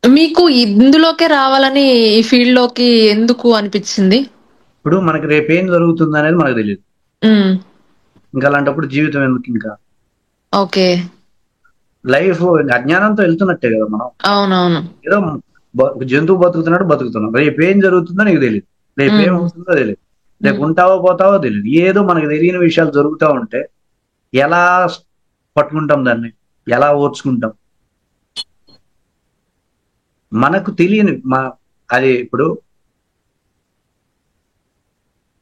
మీకు ఇందులోకే రావాలని ఈ ఫీల్డ్ లోకి ఎందుకు అనిపించింది? ఇప్పుడు మనకి రేపు ఏం జరుగుతుంది అనేది మనకు తెలియదు. హ్మ్. ఇంకా అలాంటప్పుడు జీవితం ఎందుకు? ఇంకా ఓకే. లైఫ్ అజ్ఞానంతో వెళ్తున్నట్టే కదా మనం. అవునవును. ఏదో ఒక జంతువు బతుకుతున్నట్టు బతుకుతున్నాం. రేపు ఏం జరుగుతుందో నీకు తెలియదు. రేపు హ్మ్. ఏమవుతుందో తెలియదు. రేపు హ్మ్. ఉంటావో పోతావో తెలియదు. ఏదో మనకు తెలియని విషయాలు జరుగుతూ ఉంటే ఎలా పట్టుకుంటాం దాన్ని? ఎలా ఓర్చుకుంటాం? మనకు తెలియని అది ఇప్పుడు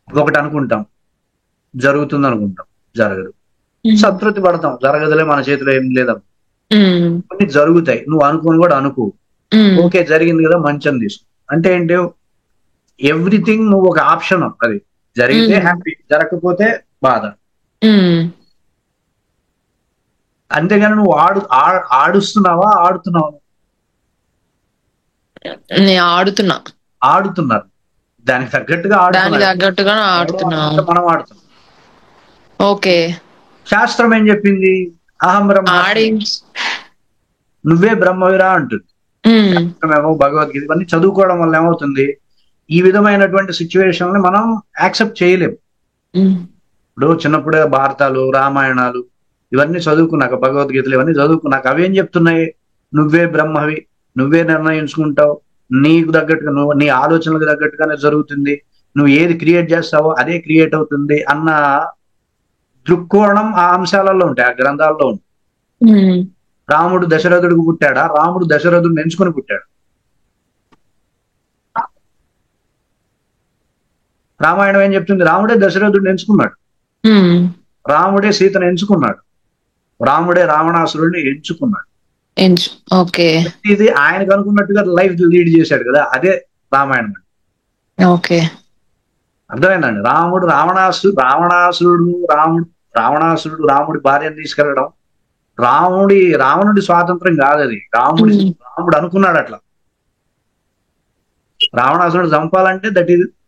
ఒకటి అనుకుంటాం, జరుగుతుంది అనుకుంటాం, జరగదు. హ్మ్. సంతృప్తి పడతాం, జరగదులే, మన చేతిలో ఏం లేదా. హ్మ్. కొన్ని జరుగుతాయి, నువ్వు అనుకోని కూడా అనుకో. హ్మ్. ఓకే, జరిగింది కదా, మంచం తీసుకో. అంటే ఏంటి? ఎవ్రీథింగ్ నువ్వు ఒక ఆప్షన్. అది జరిగితే హ్మ్. హ్యాపీ, జరగకపోతే బాధ. హ్మ్. అంతేగాని నువ్వు ఆడుస్తున్నావా, ఆడుతున్నావా? నేను ఆడుతున్నా. ఆడుతున్నారు. దానికి తగ్గట్టుగా దానికి ఆడుతున్నారు. తగ్గట్టుగా ఎవడో ఆడుతున్నా. ఆడుతుంటే మనం ఆడుతున్నాం. ఓకే. శాస్త్రం ఏం చెప్పింది? అహం ఆడి బ్రహ్మాస్మి, నువ్వే బ్రహ్మవిరా అంటుంది. హ్మ్. శాస్త్రమేమో, భగవద్గీత ఇవన్నీ చదువుకోవడం వల్ల ఏమవుతుంది? ఈ విధమైనటువంటి సిచ్యువేషన్ మనం యాక్సెప్ట్ చేయలేం. హ్మ్. ఇప్పుడు చిన్నప్పుడే భారతాలు, రామాయణాలు ఇవన్నీ చదువుకున్నాక, భగవద్గీతలు ఇవన్నీ చదువుకున్నాక అవేం చెప్తున్నాయి? నువ్వే బ్రహ్మవి, నువ్వే నిర్ణయించుకుంటావు, నీకు తగ్గట్టుగా, నువ్వు నీ ఆలోచనలకు తగ్గట్టుగానే జరుగుతుంది, నువ్వు ఏది క్రియేట్ చేస్తావో అదే క్రియేట్ అవుతుంది అన్న దృక్కోణం ఆ అంశాలలో ఉంటాయి, ఆ గ్రంథాల్లో ఉంటాయి. హ్మ్. రాముడు దశరథుడికి పుట్టాడా? రాముడు దశరథుడిని ఎంచుకొని పుట్టాడు. రామాయణం ఏం చెప్తుంది? రాముడే దశరథుడిని ఎంచుకున్నాడు, హ్మ్. రాముడే సీతను ఎంచుకున్నాడు, రాముడే రావణాసురుడిని ఎంచుకున్నాడు. ఓకే. ఇది ఆయనకు అనుకున్నట్టుగా లైఫ్ లీడ్ చేశాడు కదా, అదే రామాయణం అంటే. ఓకే. అర్థమైందండి? రావణాసురుడు రాముడి భార్యను తీసుకెళ్లడం, రావణుడి స్వాతంత్రం కాదు అది. హ్మ్. రాముడు అనుకున్నాడు అట్లా. రావణాసురుడు చంపాలంటే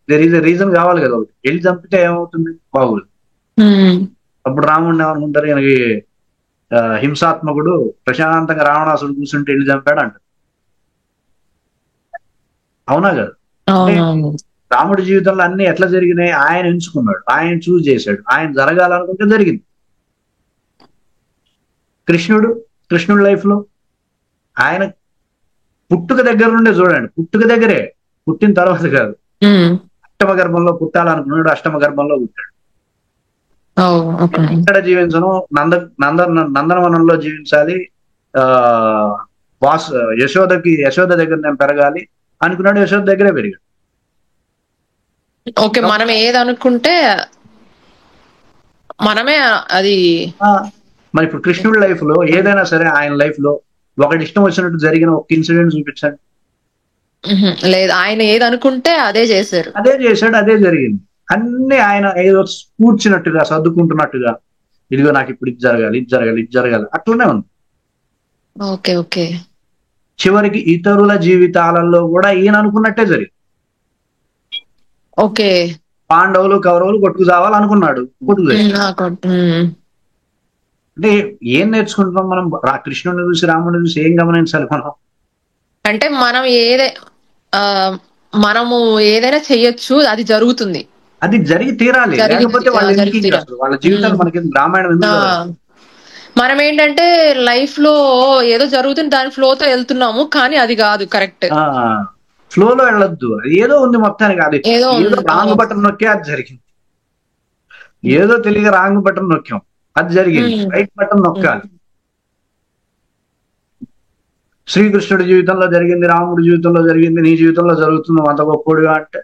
దెర్ ఈజ్ ఎ రీజన్ కావాలి కదా. ఒకటి వెళ్ళి చంపితే ఏమవుతుంది? బాగోదు. హ్మ్. అప్పుడు రాముడిని ఏమనుకుంటారు? ఈయనకి హింసాత్మకుడు, ప్రశాంతంగా రావణాసురుడు కూర్చుంటే వెళ్ళి చంపాడు అంటారు. అవునా కదా? అంటే అవునవును. రాముడి జీవితంలో అన్ని ఎట్లా జరిగినాయి? ఆయన ఎంచుకున్నాడు, ఆయన చూజ్ చేశాడు, ఆయన జరగాలనుకుంటే జరిగింది. కృష్ణుడు కృష్ణుడి లైఫ్ లో ఆయన పుట్టుక దగ్గర నుండే చూడండి, పుట్టుక దగ్గరే, పుట్టిన తర్వాత కాదు. హ్మ్. అష్టమ గర్భంలో పుట్టాలనుకున్నాడు, అష్టమ గర్భంలో పుట్టాడు. ఓహ్! ఓకే. నేను ఇక్కడ జీవించను, నందనవనంలో జీవించాలి, ఆ వాస్ యశోద దగ్గర నేను పెరగాలి అనుకున్నాడు, యశోద దగ్గరే పెరిగాడు. ఓకే. మనం ఏదనుకుంటే మనమే అది. ఆ, మరి ఇప్పుడు కృష్ణుడి లైఫ్ లో ఏదైనా సరే, ఆయన లైఫ్ లో ఒకటి ఇష్టం వచ్చినట్టు జరిగిన ఒక ఇన్సిడెంట్ చూపించండి. హుహు. లేదు. ఆయన ఏదనుకుంటే అదే చేశారు. అదే చేశాడు, అదే జరిగింది. అన్ని ఆయన ఏదో కూర్చున్నట్టుగా, సర్దుకుంటున్నట్టుగా, ఇదిగో నాకు ఇప్పుడు ఇది జరగాలి, ఇది జరగాలి, ఇది జరగాలి, అట్లనే ఉంది. ఓకే. ఓకే. చివరికి ఇతరుల జీవితాలలో కూడా ఈయన అనుకున్నట్టే జరిగింది. ఓకే. పాండవులు కౌరవులు కొట్టుకు చావాలనుకున్నాడు, కొట్టుకు హ్మ్. తెచ్చాడు. అంటే ఏం నేర్చుకుంటున్నాం మనం? కృష్ణుడిని చూసి, రాముడిని చూసి ఏం గమనించాలి మనం? అంటే ఆహ్, మనము ఏదైనా చెయ్యొచ్చు. అది జరుగుతుంది. అది జరిగి తీరాలి, జరిగిద్ది. లేకపోతే వాళ్ళు జరిగి ఎందుకు, తీరాలి. అసలు వాళ్ళ హ్మ్. జీవితాలు మనకి రామాయణం ఆ! ఎందుకు చదవాలి? మనమేంటంటే లైఫ్‌లో ఏదో జరుగుతుంది. దాని ఫ్లోతో ఎళ్తున్నాము. కానీ అది గాదు కరెక్ట్. ఆ, ఫ్లోలో వెళ్ళొద్దు. అది ఏదో ఉంది మొత్తానికి, అది ఏదో ఏదో ఆ! రాంగ్ బటన్ నొక్కే అది జరిగింది. ఏదో తెలియక రాంగ్ బటన్ నొక్కాం, అది జరిగింది. హ్మ్. రైట్ బటన్ హ్మ్. నొక్కాలి. శ్రీకృష్ణుడి జీవితంలో జరిగింది, రాముడి జీవితంలో జరిగింది, నీ జీవితంలో జరుగుతుంది, నువ్వు అంత గొప్పోడిగా అంటే,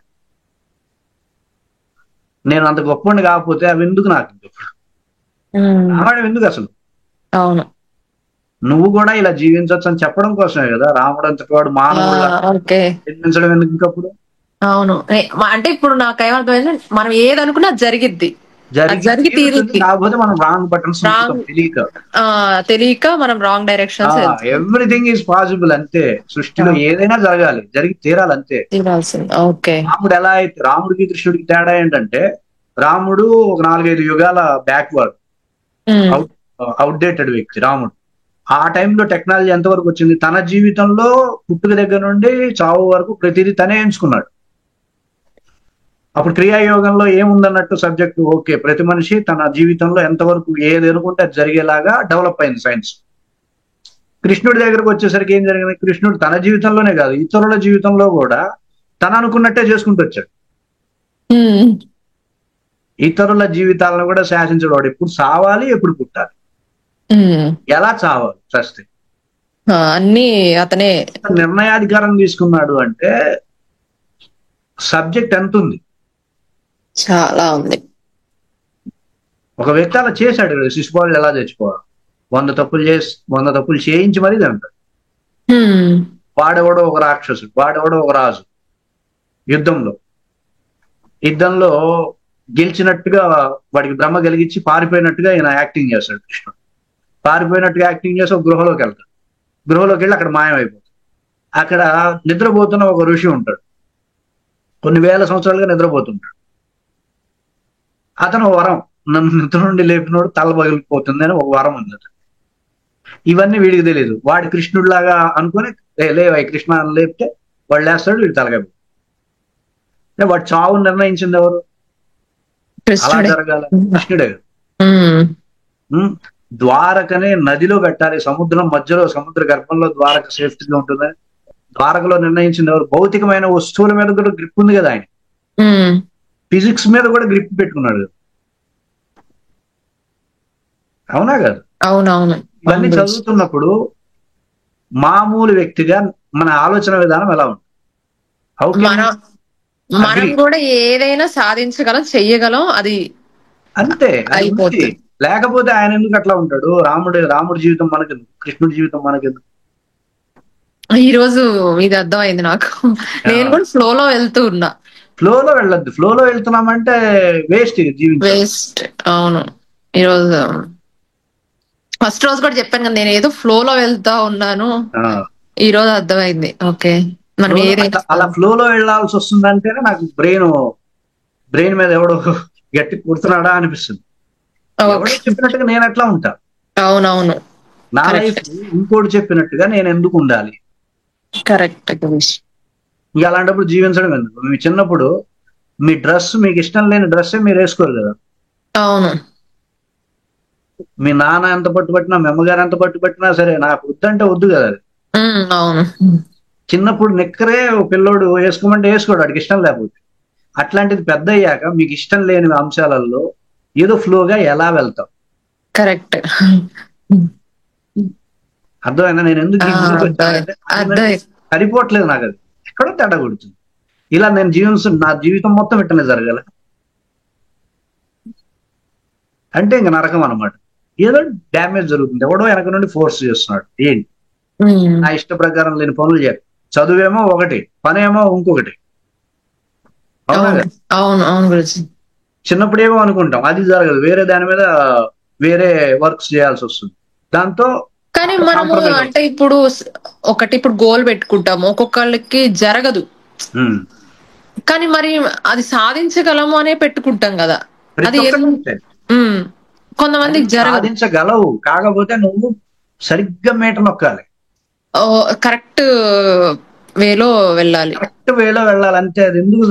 నేను అంత గొప్పోడిని కాకపోతే అవి ఎందుకు నాకు? ఇప్పుడు హ్మ్. రామాయణం ఎందుకు అసలు? అవును. నువ్వు కూడా ఇలా జీవించవచ్చు అని చెప్పడం కోసమే కదా. రాముడు అంతటి వాడు ఆ! మానవుడులా ఓకే. జన్మించడం ఎందుకు ఇంకప్పుడు? అవును. అంటే ఇప్పుడు నాకేమర్థమైందంటే మనం ఏదనుకున్నా అది జరిగిద్ది. అది జరిగి జరిగి తీరుతుంది, తీరుద్ది. కాకపోతే మనం రాంగ్ బటన్స్ నొక్కుతాం రాంగ్ తెలియక. తెలియక మనం రాంగ్ డైరెక్షన్స్ ఎళ్తున్నాం. ఎవ్రీథింగ్ ఈజ్ పాసిబుల్ అంతే. సృష్టిలో ఆ! ఏదైనా జరగాలి, జరిగి తీరాలి అంతే. తీరాల్సింది. ఓకే. రాముడికి కృష్ణుడికి తేడా ఏంటంటే, రాముడు ఒక 4, 5 యుగాల బ్యాక్వర్డ్, హ్మ్. అవుట్ అవుట్డేటెడ్ వ్యక్తి రాముడు. ఆ టైంలో టెక్నాలజీ ఎంతవరకు వచ్చింది? తన జీవితంలో పుట్టుక దగ్గర నుండి చావు వరకు ప్రతిదీ తనే ఎంచుకున్నాడు. అప్పుడు క్రియాయోగంలో ఏముందన్నట్టు సబ్జెక్టు ఓకే. ప్రతి మనిషి తన జీవితంలో ఎంతవరకు ఏది అనుకుంటే అది జరిగేలాగా డెవలప్ అయింది సైన్స్. కృష్ణుడి దగ్గరకు వచ్చేసరికి ఏం జరిగింది? కృష్ణుడు తన జీవితంలోనే కాదు, ఇతరుల జీవితంలో కూడా తను అనుకున్నట్టే చేసుకుంటూ వచ్చాడు. ఉమ్, ఇతరుల జీవితాలను కూడా శాసించడు. వాడు ఎప్పుడు సావాలి, ఎప్పుడు పుట్టాలి, ఉమ్. ఎలా చావాలి, చస్తే. అన్ని అతనే. నిర్ణయాధికారం తీసుకున్నాడు అంటే సబ్జెక్ట్ ఎంత ఉంది. చాలా ఉంది. ఒక వ్యక్తి అలా చేశాడు కదా, శిశుపాలుడు ఎలా చచ్చిపోవాలి, 100 తప్పులు చేయించి మరీ చంపాడు. ఉమ్, వాడెవడో ఒక రాక్షసుడు, వాడెవడో ఒక రాజు. యుద్ధంలో గెలిచినట్టుగా వాడికి భ్రమ కలిగించి పారిపోయినట్టుగా ఈయన యాక్టింగ్ చేస్తాడు కృష్ణుడు. పారిపోయినట్టుగా యాక్టింగ్ చేసి ఒక గృహలోకి వెళ్తాడు. గృహలోకి వెళ్ళి అక్కడ మాయమైపోతాడు. అక్కడ నిద్రపోతున్న ఒక ఋషి ఉంటాడు. కొన్ని వేల సంవత్సరాలుగా నిద్రపోతుంటాడు. అతను వరం, నన్ను నిద్ర నుండి లేపినోడు తల పగిలిపోతుంది అని ఒక వరం ఉంది అతను. ఇవన్నీ వీడికి తెలియదు. వాడి కృష్ణుడిలాగా అనుకుని లేవై కృష్ణ అని లేపితే వాడు లేస్తాడు, వీడు తలకాయ. వాడు చావు నిర్ణయించింది ఎవరు? అలా జరగాల కృష్ణుడే. ద్వారకనే నదిలో పెట్టాలి, సముద్రం మధ్యలో, సముద్ర గర్భంలో ద్వారక సేఫ్టీగా ఉంటుందని ద్వారకలో నిర్ణయించింది ఎవరు? భౌతికమైన వస్తువుల మీద కూడా గ్రిప్ ఉంది కదా ఆయన. ఫిజిక్స్ మీద కూడా గ్రిప్ పెట్టుకున్నాడు. అవునా కదా? అవునవును. ఇవన్నీ చదువుతున్నప్పుడు మామూలు వ్యక్తిగా మన ఆలోచన విధానం ఎలా ఉంది? మనం కూడా ఏదైనా సాధించగలం, చెయ్యగలం. అది అంతే అయిపోతుంది. లేకపోతే ఆయన ఎందుకు అట్లా ఉంటాడు? రాముడి జీవితం మనకెందుకు, కృష్ణుడి జీవితం మనకెందుకు? ఈ రోజు ఇది అర్థమైంది నాకు. నేను కూడా ఫ్లోలో వెళ్తూ ఉన్నా. ఫ్లోలో వెళ్ళొద్దు. ఫ్లోలో వెళ్తున్నామంటే వేస్ట్ జీవితం, వేస్ట్. అవును. ఈరోజు ఫస్ట్ రోజు కూడా చెప్పాను కదా, నేను ఏదో ఫ్లోలో వెళ్తా ఉన్నాను. ఈ రోజు అర్థమైంది. ఓకే, మనం అలా ఫ్లోలో వెళ్ళాల్సి వస్తుందంటేనే నాకు బ్రెయిన్ మీద ఎవడో గట్టి కుడుతున్నాడా అనిపిస్తుంది. చెప్పినట్టుగా నేను ఎట్లా ఉంటా? అవునవును. నా లైఫ్ ఇంకోటి చెప్పినట్టుగా నేను ఎందుకు ఉండాలి? కరెక్ట్. ఇంకా అలాంటప్పుడు జీవించడం ఎందుకు? మీ చిన్నప్పుడు మీ డ్రెస్, మీకు ఇష్టం లేని డ్రెస్సే మీరు వేసుకోరు కదా. అవును. మీ నాన్న ఎంత పట్టుబట్టినా, మీ అమ్మగారు ఎంత పట్టుబట్టినా సరే, నాకు వద్దంటే వద్దు కదా అది. అవును. చిన్నప్పుడు నిక్కరే పిల్లోడు వేసుకోమంటే వేసుకోడు, వాడికి ఇష్టం లేకపోతే. అట్లాంటిది పెద్ద అయ్యాక మీకు ఇష్టం లేని అంశాలలో ఏదో ఫ్లోగా ఎలా వెళ్తాం? కరెక్ట్. అర్థమైనా నేను ఎందుకు సరిపోవట్లేదు? నాకు అది ఎక్కడో తేడా కొడుతుంది. ఇలా నేను నా జీవితం మొత్తం ఇట్టనే జరగాల అంటే ఇంక నరకం అనమాట. ఏదో డ్యామేజ్ జరుగుతుంది, ఎవడో వెనక నుండి ఫోర్స్ చేస్తున్నాడు. ఏంటి నా ఇష్ట ప్రకారం లేని పనులు చేయాలి. చదువేమో ఒకటి, పనేమో ఇంకొకటి. చిన్నప్పుడు ఏమో అనుకుంటాం, అది జరగదు, వేరే దాని మీద వేరే వర్క్స్ చేయాల్సి వస్తుంది. దాంతో కానీ మనము అంటే ఇప్పుడు గోల్ పెట్టుకుంటాము, ఒక్కొక్కళ్ళకి జరగదు. కానీ మరి అది సాధించగలము అనే పెట్టుకుంటాం కదా. అది కొంతమందికి సాధించగలవు, కాకపోతే నువ్వు సరిగ్గా మీట నొక్కాలి, కరెక్ట్ వేలో వెళ్ళాలి. కరెక్ట్ వేలో వెళ్ళాలి అంతే. అది ఎందుకు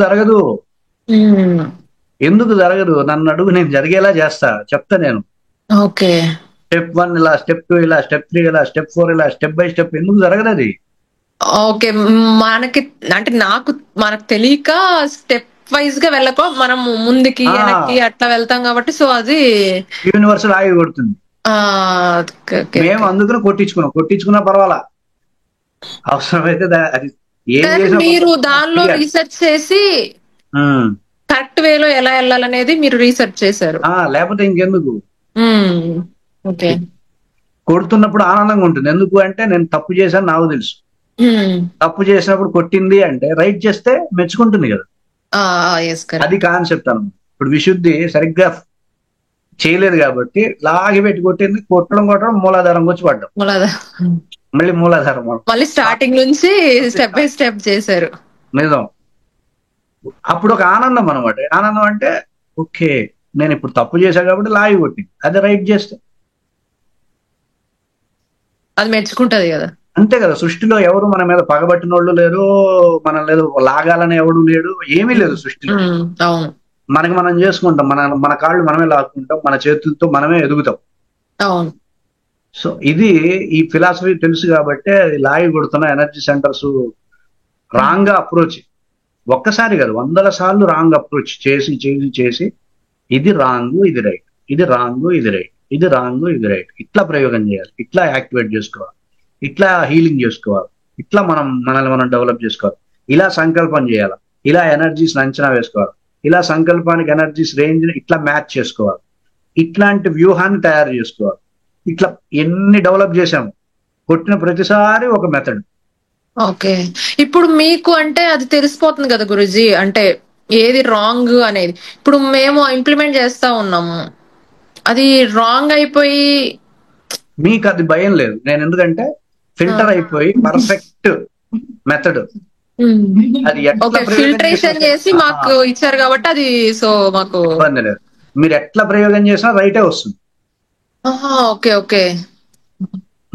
జరగదు? నన్ను అడుగు, నేను జరిగేలా చేస్తా, చెప్తా నేను. ఓకే, స్టెప్ 1 ఇలా, స్టెప్ 2 ఇలా, స్టెప్ 3 ఇలా, స్టెప్ 4 ఇలా, స్టెప్ బై స్టెప్. ఎందుకు జరగదు అది? ఓకే, మనకు తెలియక స్టెప్ వైజ్ గా వెళ్ళకో, మనం ముందుకి వెనక్కి అట్లా వెళ్తాం కాబట్టి. సో అది యూనివర్సల్ ఆగి కొడుతుంది. మేము అందుకని కొట్టించుకున్నా పర్వాలా, అవసరమైతే అది మీరు దానిలో రీసెర్చ్ చేసి కరెక్ట్ వేలో ఎలా వెళ్ళాలనేది మీరు రీసెర్చ్ చేశారు. లేకపోతే ఇంకెందుకు? ఓకే, కొడుతున్నప్పుడు ఆనందంగా ఉంటుంది. ఎందుకు అంటే నేను తప్పు చేశాను నాకు తెలుసు. తప్పు చేసినప్పుడు కొట్టింది అంటే రైట్ చేస్తే మెచ్చుకుంటుంది కదా. అది కాన్సెప్ట్ అన్నమాట. ఇప్పుడు విశుద్ధి సరిగ్గా చేయలేదు కాబట్టి లాగి పెట్టి కొట్టింది. కొట్టడం మూలాధారం వచ్చి పడ్డాం, మళ్ళీ మూలాధారం మళ్ళీ స్టార్టింగ్ నుంచి స్టెప్ బై స్టెప్ చేశారు. నిజం. అప్పుడు ఒక ఆనందం అనమాట. ఆనందం అంటే ఓకే, నేను ఇప్పుడు తప్పు చేశా కాబట్టి లాగి కొట్టింది, అదే రైట్ చేస్తే అది మెచ్చుకుంటది కదా. అంతే కదా, సృష్టిలో ఎవరు మన మీద పగబట్టిన వాళ్ళు లేరు, మనం లేదు లాగాలని ఎవడు లేడు, ఏమీ లేదు సృష్టిలో. అవును, మనకి మనం చేసుకుంటాం, మన కాళ్ళు మనమే లాక్కుంటాం, మన చేతులతో మనమే ఎదుగుతాం. అవును. సో ఇది ఈ ఫిలాసఫీ తెలుసు కాబట్టి అది లాగి కొడుతున్న ఎనర్జీ సెంటర్స్ రాంగ్ గా అప్రోచ్, ఒక్కసారి కాదు 100 సార్లు రాంగ్ అప్రోచ్ చేసి చేసి చేసి ఇది రాంగ్ ఇది రైట్, ఇది రాంగ్ ఇది రైట్, ఇది రాంగ్ ఇది రైట్, ఇట్లా ప్రయోగం చేయాలి, ఇట్లా యాక్టివేట్ చేసుకోవాలి, ఇట్లా హీలింగ్ చేసుకోవాలి, ఇట్లా మనల్ని మనం డెవలప్ చేసుకోవాలి, ఇలా సంకల్పం చేయాలి, ఇలా ఎనర్జీస్ అంచనా వేసుకోవాలి, ఇలా సంకల్పానికి ఎనర్జీస్ రేంజ్ ఇట్లా మ్యాచ్ చేసుకోవాలి, ఇట్లాంటి వ్యూహాన్ని తయారు చేసుకోవాలి. ఇట్లా ఎన్ని డెవలప్ చేశాము, కొట్టిన ప్రతిసారి ఒక మెథడ్. ఓకే, ఇప్పుడు మీకు అంటే అది తెలిసిపోతుంది కదా గురూజీ, అంటే ఏది రాంగ్ అనేది. ఇప్పుడు మేము ఇంప్లిమెంట్ చేస్తా ఉన్నాము, అది రాంగ్ అయిపోయి మీకు అది భయం లేదు. నేను ఎందుకంటే ఫిల్టర్ అయిపోయి పర్ఫెక్ట్ మెథడ్ అది ఫిల్టరేషన్ చేసి మాకు ఇచ్చారు కాబట్టి అది సో మాకు ఇబ్బంది లేదు. మీరు ఎట్లా ప్రయోగం చేసినా రైటే వస్తుంది. Okay okay.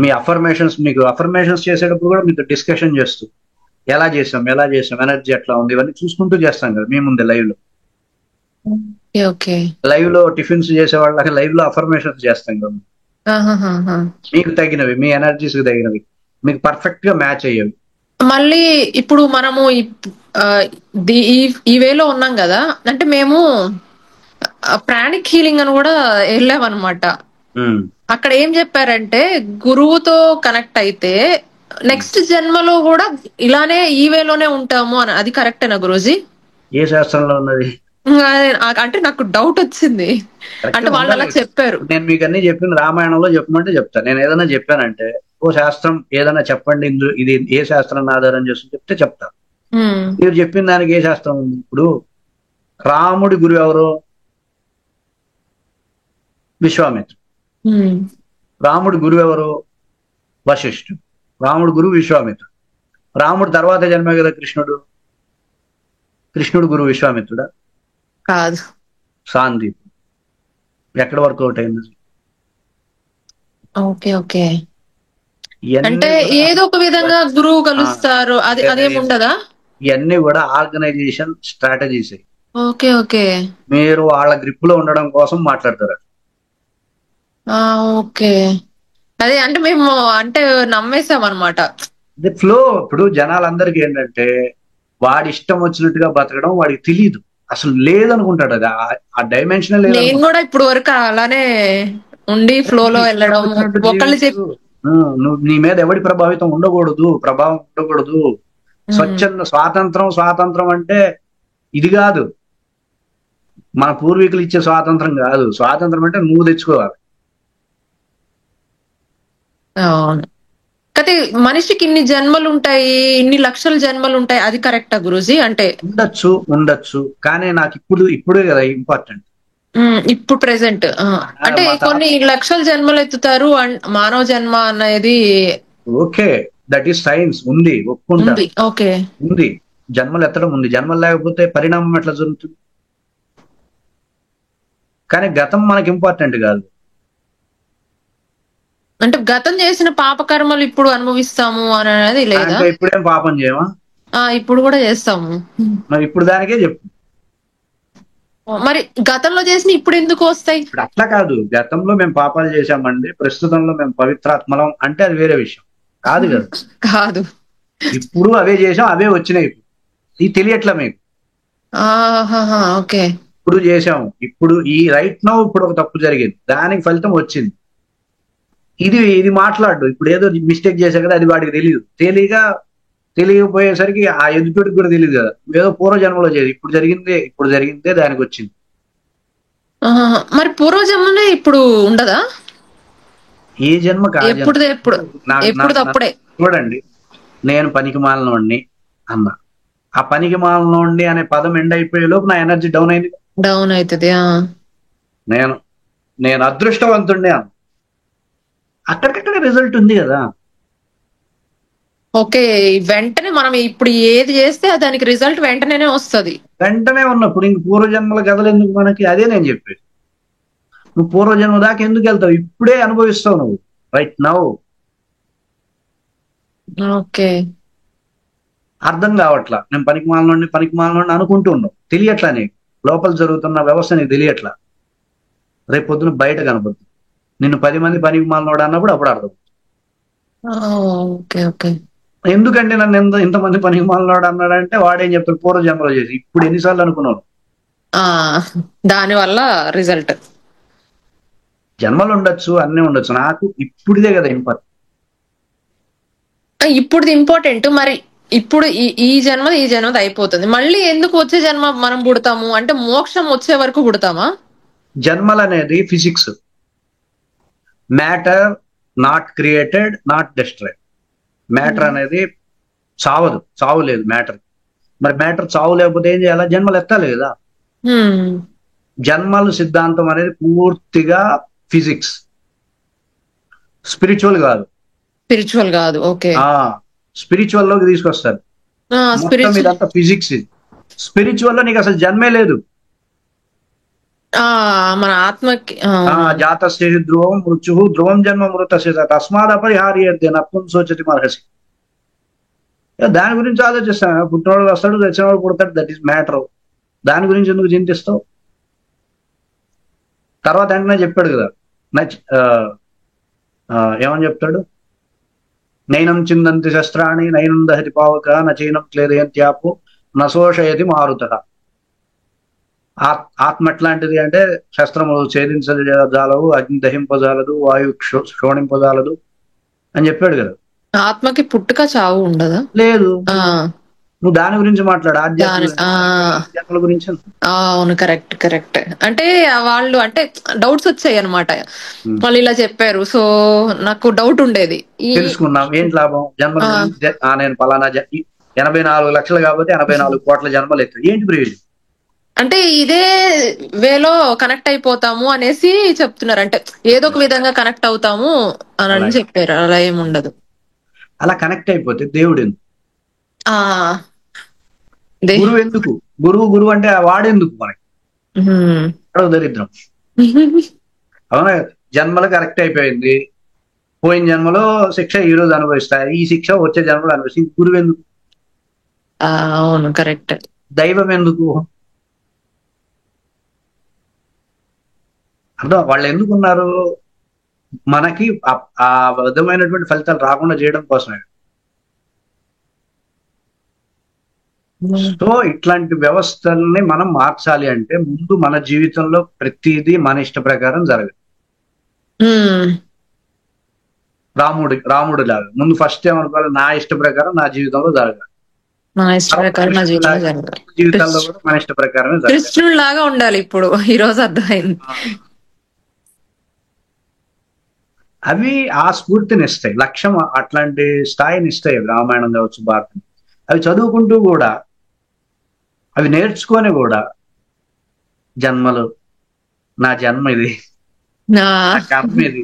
మీ మీకు అఫర్మేషన్స్ చేసేటప్పుడు కూడా మీతో డిస్కషన్ చేస్తూ ఎలా చేసాం ఎనర్జీ ఎట్లా ఉంది ఇవన్నీ చూసుకుంటూ చేస్తాం కదా మీ ముందే లైవ్ లో. లైవ్ లో టిఫిన్స్ చేసే వాళ్ళకి లైవ్ లో అఫర్మేషన్స్ చేస్తాం కదా, మీకు తగినవి, మీ ఎనర్జీస్ తగినవి, మీకు పర్ఫెక్ట్ గా మ్యాచ్ అయ్యేవి. మళ్ళీ ఇప్పుడు మనము ఈ వేలో ఉన్నాం కదా, అంటే మేము ప్రాణిక్ హీలింగ్ అని కూడా వెళ్ళామన్నమాట. అక్కడ ఏం చెప్పారంటే గురువుతో కనెక్ట్ అయితే నెక్స్ట్ జన్మలో కూడా ఇలానే ఈ వేలోనే ఉంటాము అని. అది కరెక్టేనా గురూజీ? ఏ శాస్త్రంలో ఉన్నది అంటే నాకు డౌట్ వచ్చింది, అంటే వాళ్ళు అలా చెప్పారు. నేను మీకు అన్ని చెప్పింది రామాయణంలో చెప్పమంటే చెప్తాను. నేను ఏదైనా చెప్పానంటే ఓ శాస్త్రం ఏదైనా చెప్పండి, ఇది ఏ శాస్త్రాన్ని ఆధారం చేస్తుంది చెప్తే చెప్తా. మీరు చెప్పిన దానికి ఏ శాస్త్రం ఉంది? ఇప్పుడు రాముడి గురువు ఎవరు? విశ్వామిత్రుడు. రాముడి గురువు ఎవరు? వశిష్ఠుడు. రాముడు గురువు విశ్వామిత్రుడు. రాముడు తర్వాత జన్మే కదా కృష్ణుడు. కృష్ణుడు గురువు విశ్వామిత్రుడా? కాదు, సాందీప్. ఎక్కడి వరకు అవుట్ అయింది? Okay okay. అంటే ఏదో ఒక విధంగా గురువు కలుస్తారు, అదేముండదా? ఇవన్నీ కూడా ఆర్గనైజేషన్ స్ట్రాటజీస్. Okay okay. మీరు వాళ్ళ గ్రిప్ లో ఉండడం కోసం మాట్లాడతారు. ఓకే, అదే అంటే మేము అంటే నమ్మేసాం అనమాట. ఫ్లో. ఇప్పుడు జనాలందరికీ ఏంటంటే వాడి ఇష్టం వచ్చినట్టుగా బతకడం వాడికి తెలియదు, అసలు లేదనుకుంటాడు. అది ఆ డైమెన్షన్ లేదు. నేను కూడా ఇప్పుడు వరకు అలానే ఉండి ఫ్లో లో వెళ్ళడం. ఒకళ్ళు నువ్వు నీ మీద ఎవడి ప్రభావం ఉండకూడదు. స్వచ్ఛంద స్వాతంత్రం అంటే ఇది కాదు, మన పూర్వీకులు ఇచ్చే స్వాతంత్రం కాదు. స్వాతంత్రం అంటే నువ్వు తెచ్చుకోవాలి. అవును, అయితే మనిషికి ఇన్ని జన్మలు ఉంటాయి, ఇన్ని లక్షల జన్మలు ఉంటాయి, అది కరెక్టా గురూజీ? అంటే ఉండొచ్చు కానీ నాకు ఇప్పుడే కదా ఇంపార్టెంట్. ఇప్పుడు ప్రెసెంట్ అంటే కొన్ని లక్షల జన్మలు ఎత్తుతారు మానవ జన్మ అనేది. Okay, that is science. ఉంది, ఒప్పుకుంటా. ఓకే, ఉంది, జన్మలు ఎత్తడం ఉంది. జన్మలు లేకపోతే పరిణామం ఎట్లా జరుగుతుంది? కానీ గతం మనకి ఇంపార్టెంట్ కాదు. అంటే గతం చేసిన పాపకర్మలు ఇప్పుడు అనుభవిస్తాము అనేది లేదా? ఇప్పుడేం పాపం చేయమా? ఇప్పుడు కూడా చేస్తాము. మరి ఇప్పుడు దానికే చెప్పు. మరి గతంలో చేసిన ఇప్పుడు ఎందుకు వస్తాయి? ఇప్పుడు అట్లా కాదు, గతంలో మేము పాపాలు చేశామండి, ప్రస్తుతంలో మేము పవిత్రాత్మలం అంటే అది వేరే విషయం కాదు కదా. కాదు, ఇప్పుడు అవే చేసాం, అవే వచ్చినాయి. ఇది తెలియట్లా మీకు? ఓకే, ఇప్పుడు చేసాము, ఇప్పుడు ఈ రైట్ నౌ ఇప్పుడు ఒక తప్పు జరిగింది, దానికి ఫలితం వచ్చింది. ఇది మాట్లాడు. ఇప్పుడు ఏదో మిస్టేక్ చేశా కదా, అది వాడికి తెలియదు. తెలియకపోయేసరికి ఆ ఎదుటికి కూడా తెలియదు కదా. ఏదో పూర్వజన్మలో చేసి ఇప్పుడు జరిగిందే దానికి వచ్చింది. మరి పూర్వజన్మనే ఇప్పుడు ఉండదా? ఏ జన్మ ఎప్పుడు తప్పుడే. చూడండి, నేను పనికి మాలినోడిని అన్నా, ఆ పనికి మాలినోడిని అనే పదం ఎండ్ అయిపోయే లోపు నా ఎనర్జీ డౌన్ అవుతుంది. నేను అదృష్టవంతుడిని అన్న, అక్కడికక్కడ రిజల్ట్ ఉంది కదా. ఓకే, వెంటనే మనం ఇప్పుడు ఏది చేస్తే దానికి రిజల్ట్ వెంటనే వస్తుంది. వెంటనే ఉన్నప్పుడు ఇంక పూర్వజన్మల కథలు ఎందుకు మనకి? అదే నేను చెప్పేది. నువ్వు పూర్వజన్మ దాకా ఎందుకు వెళ్తావు? ఇప్పుడే అనుభవిస్తావు నువ్వు, రైట్ నౌ. ఓకే. అర్థం కావట్లా. నేను పనికి మాలినోడిని అనుకుంటూ ఉన్నావు. తెలియట్లా నీకు. లోపల జరుగుతున్న వ్యవస్థ నీకు తెలియట్లా. రేపు పొద్దున బయట కనపడుతుంది. నిన్ను 10 మంది పనికి మాలినోడు అన్నప్పుడు అప్పుడు అర్థం. ఓకే. ఓకే. ఎందుకంటే నన్ను ఇంతమంది పనికి మాలినోడు అన్నాడంటే వాడేం చెప్తాడు, పూర్వ జన్మలో చేసి. ఇప్పుడు ఎన్నిసార్లు అనుకున్నావు? ఆ దాని వల్ల రిజల్ట్. జన్మలు ఉండొచ్చు, అన్నీ ఉండొచ్చు. నాకు ఇప్పుడుదే కదా ఇంపార్టెంట్. ఇప్పుడు ఇంపార్టెంట్ మరి. ఇప్పుడు ఈ జన్మది అయిపోతుంది. మళ్ళీ ఎందుకు వచ్చే జన్మ మనం పుడతాము అంటే మోక్షం వచ్చే వరకు పుడతామా? జన్మలు అనేది physics. Matter not created, not destroyed. Matter అనేది చావు లేదు మ్యాటర్. మరి మ్యాటర్ చావు లేకపోతే ఏం చేయాలా? జన్మలు ఎత్తాలి కదా. జన్మలు సిద్ధాంతం అనేది పూర్తిగా ఫిజిక్స్, స్పిరిచువల్ కాదు. స్పిరిచువల్ కాదు. ఓకే. స్పిరిచువల్ లోకి తీసుకొస్తారు. మొత్తం ఇదంతా ఫిజిక్స్. ఇది స్పిరిచువల్ లో నీకు అసలు జన్మే లేదు. మన ఆత్మకి జాతస్య ధ్రువం మృత్యు ధ్రువం జన్మ మృతస్య తస్మాదపరిహార్యతే నత్వం శోచతి మర్హసి. దాని గురించి ఆలోచిస్తాను. పుట్టినవాడు వస్తాడు, తెచ్చినవాడు పుడతాడు. That is matter. దాని గురించి ఎందుకు చింతిస్తావు? తర్వాత వెంటనే చెప్పాడు కదా, ఏమని చెప్తాడు? నైనం చిందంతి శస్త్రాణి నైనం దహతి పావక నచైనం క్లేదయంత్యాపు నశోషయతి మారుత. ఆత్మ ఎట్లాంటిది అంటే శస్త్రములు ఛేదించజాలవు, అగ్ని దహింపజాలదు, వాయు శోణింపజాలదు అని చెప్పాడు కదా. ఆత్మకి పుట్టుక చావు ఉండదా? లేదు. నువ్వు దాని గురించి మాట్లాడు, ఆధ్యాత్మిక గురించి. అవును, కరెక్ట్. అంటే వాళ్ళు అంటే డౌట్స్ వచ్చాయి అనమాట. వాళ్ళు ఇలా చెప్పారు, సో నాకు డౌట్ ఉండేది. తెలుసుకున్నాం. ఏంటి లాభం? జన్మ నేను పలానా 84 లక్షలు కాబట్టి 84 కోట్ల జన్మలు ఎత్తు. ఏంటి ప్రయోజనం? అంటే ఇదే వేలో కనెక్ట్ అయిపోతాము అనేసి చెప్తున్నారు. అంటే ఏదో ఒక విధంగా కనెక్ట్ అవుతాము అని చెప్పారు. అలా ఏముండదు. అలా కనెక్ట్ అయిపోతే దేవుడు ఎందుకు? గురువు ఎందుకు? గురువు అంటే వాడెందుకు మనకి? దరిద్రం. అవునా? జన్మలు కరెక్ట్ అయిపోయింది. పోయిన జన్మలో శిక్ష ఈ రోజు అనుభవిస్తాయి, ఈ శిక్ష వచ్చే జన్మలో అనుభవిస్తుంది. గురువు ఎందుకు? అవును, కరెక్ట్. దైవం ఎందుకు? అర్థం. వాళ్ళు ఎందుకున్నారు? మనకి ఆ విధమైనటువంటి ఫలితాలు రాకుండా చేయడం కోసమే. సో ఇట్లాంటి వ్యవస్థల్ని మనం మార్చాలి అంటే ముందు మన జీవితంలో ప్రతిదీ మన ఇష్ట ప్రకారం జరగదు. రాముడు లాగా ముందు ఫస్ట్ ఏమనుకోవాలి? నా ఇష్ట ప్రకారం నా జీవితంలో జరగాలి. జీవితాల్లో కూడా మన ఇష్ట ప్రకారమే జరగాలి. కృష్ణుడు లాగా ఉండాలి. ఇప్పుడు ఈ రోజు అర్థమైంది. అవి ఆ స్ఫూర్తిని ఇస్తాయి, లక్ష్యం అట్లాంటి స్థాయిని ఇస్తాయి. రామాయణం కావచ్చు, భారతం. అవి చదువుకుంటూ కూడా, అవి నేర్చుకొని కూడా జన్మలు, నా జన్మ ఇది, నా కర్మ ఇది,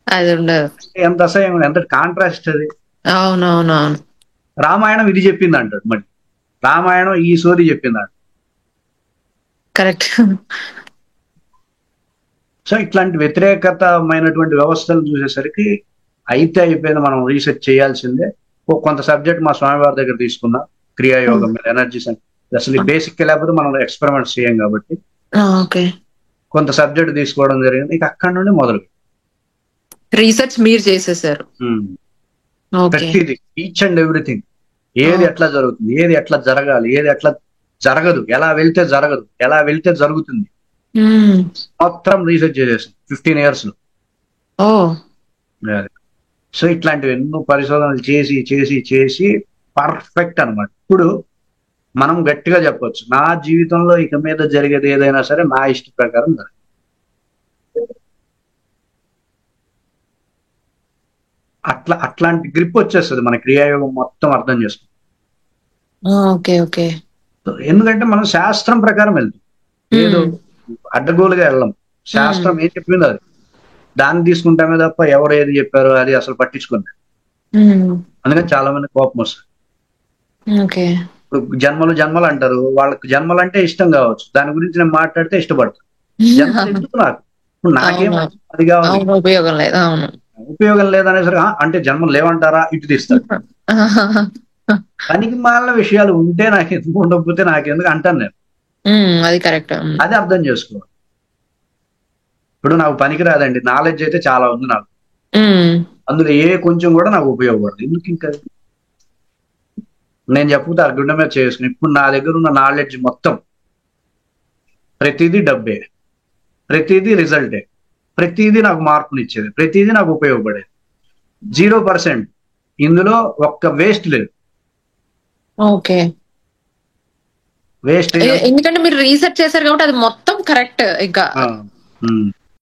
అది ఉండదు. ఎంత అసహ్యం, ఎంత కాంట్రాస్ట్ అది. అవునవునవును. రామాయణం ఇది చెప్పింది అంటారు, మళ్ళీ రామాయణం ఈ సోది చెప్పింది అంట. కరెక్ట్. సో ఇట్లాంటి వ్యతిరేకతమైనటువంటి వ్యవస్థలు చూసేసరికి అయితే అయిపోయింది. మనం రీసెర్చ్ చేయాల్సిందే. కొంత సబ్జెక్ట్ మా స్వామివారి దగ్గర తీసుకున్నా, క్రియాయోగం మీద, ఎనర్జీస్. అసలు బేసిక్ లేకపోతే మనం ఎక్స్పెరిమెంట్స్ చేయం కాబట్టి కొంత సబ్జెక్ట్ తీసుకోవడం జరిగింది. ఇక అక్కడి నుండి మొదలు రీసెర్చ్ మీరు చేసేసారు. ప్రతిదీ, ఈచ్ అండ్ ఎవ్రీథింగ్. ఏది ఎట్లా జరుగుతుంది, ఏది ఎట్లా జరగాలి, ఏది ఎట్లా జరగదు, ఎలా వెళ్తే జరగదు, ఎలా వెళ్తే జరుగుతుంది, మొత్తం రీసెర్చ్ చేసేసాం 15 years లో. సో ఇట్లాంటివి ఎన్నో పరిశోధనలు చేసి చేసి చేసి పర్ఫెక్ట్ అనమాట. ఇప్పుడు మనం గట్టిగా చెప్పొచ్చు, నా జీవితంలో ఇక మీద జరిగేది ఏదైనా సరే నా ఇష్ట ప్రకారం జరగదు. అట్లాంటి గ్రిప్ వచ్చేస్తుంది మన క్రియాయోగం మొత్తం అర్థం చేసుకుంటాం. ఎందుకంటే మనం శాస్త్రం ప్రకారం వెళ్తాం, ఏదో అడ్డగోలుగా వెళ్ళం. శాస్త్రం ఏం చెప్పింది అది దాన్ని తీసుకుంటామే తప్ప ఎవరు ఏది చెప్పారో అది అసలు పట్టించుకుంటారు. అందుకని చాలా మంది కోపం వస్తుంది. ఇప్పుడు జన్మలు అంటారు, వాళ్ళకి జన్మలు అంటే ఇష్టం కావచ్చు, దాని గురించి నేను మాట్లాడితే ఇష్టపడతాను. జన్మలు ఎందుకు నాకు? ఇప్పుడు నాకేం అది కావాలి, ఉపయోగం లేదు. ఉపయోగం లేదనేసరికి అంటే జన్మలు లేవంటారా ఇటు తీస్తాడు. పనికి మాలిన విషయాలు ఉంటే నాకు ఎందుకు ఉండకపోతే నాకెందుకు అంటాను నేను. అది కరెక్ట్. అది అర్థం చేసుకోవాలి. ఇప్పుడు నాకు పనికి రాదండి, నాలెడ్జ్ అయితే చాలా ఉంది నాకు, అందులో ఏ కొంచెం కూడా నాకు ఉపయోగపడదు. ఎందుకు ఇంకా నేను చెప్పుకుంటే ఆ గుండె మీద చేసుకుని ఇప్పుడు నా దగ్గర ఉన్న నాలెడ్జ్ మొత్తం ప్రతిదీ డబ్బే, ప్రతిదీ రిజల్టే, ప్రతిదీ నాకు మార్పునిచ్చేది, ప్రతిదీ నాకు ఉపయోగపడేది. 0% ఇందులో ఒక్క వేస్ట్ లేదు. ఓకే. వేస్ట్ ఎందుకంటే మీరు రీసెర్చ్ చేశారు కాబట్టి అది మొత్తం కరెక్ట్. ఇంకా